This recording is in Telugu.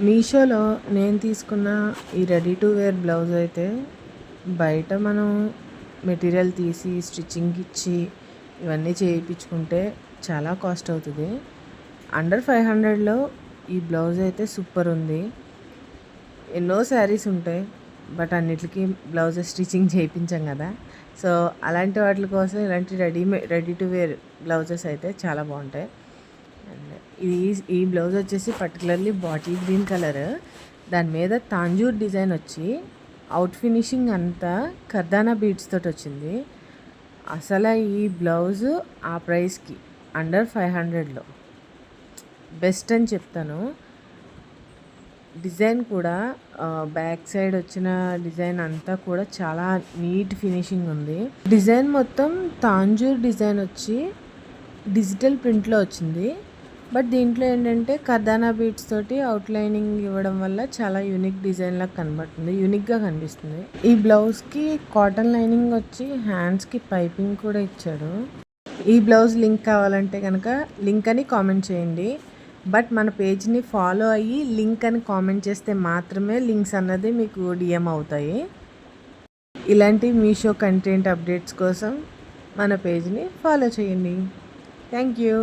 మీషోలో నేను తీసుకున్న ఈ రెడీ టు వేర్ బ్లౌజ్ అయితే బయట మనం మెటీరియల్ తీసి స్టిచ్చింగ్ ఇచ్చి ఇవన్నీ చేయించుకుంటే చాలా కాస్ట్ అవుతుంది. అండర్ 500లో ఈ బ్లౌజ్ అయితే సూపర్ ఉంది. ఎన్నో శారీస్ ఉంటాయి, బట్ అన్నిటికీ బ్లౌజ్ స్టిచ్చింగ్ చేయించాం కదా. సో అలాంటి వాటి కోసం ఇలాంటి రెడీ టు వేర్ బ్లౌజెస్ అయితే చాలా బాగుంటాయి. అండ్ ఈ బ్లౌజ్ వచ్చేసి పర్టికులర్లీ బాటిల్ గ్రీన్ కలర్, దాని మీద తాంజూర్ డిజైన్ వచ్చి అవుట్ ఫినిషింగ్ అంతా కర్దానా బీడ్స్ తోటి వచ్చింది. అసలు ఈ బ్లౌజ్ ఆ ప్రైస్కి అండర్ 500లో బెస్ట్ అని చెప్తాను. డిజైన్ కూడా బ్యాక్ సైడ్ వచ్చిన డిజైన్ అంతా కూడా చాలా నీట్ ఫినిషింగ్ ఉంది. డిజైన్ మొత్తం తాంజూర్ డిజైన్ వచ్చి డిజిటల్ ప్రింట్లో వచ్చింది. బట్ దీంట్లో ఏంటంటే కర్దానా బీడ్స్ తోటి అవుట్లైనింగ్ ఇవ్వడం వల్ల చాలా యూనిక్ డిజైన్ లాగా కనబడుతుంది, యూనిక్గా కనిపిస్తుంది. ఈ బ్లౌజ్కి కాటన్ లైనింగ్ వచ్చి హ్యాండ్స్కి పైపింగ్ కూడా ఇచ్చాడు. ఈ బ్లౌజ్ లింక్ కావాలంటే కనుక లింక్ అని కామెంట్ చేయండి. బట్ మన పేజ్ని ఫాలో అయ్యి లింక్ అని కామెంట్ చేస్తే మాత్రమే లింక్స్ అన్నది మీకు డిఎం అవుతాయి. ఇలాంటి మీషో కంటెంట్ అప్డేట్స్ కోసం మన పేజ్ని ఫాలో చేయండి. Thank you.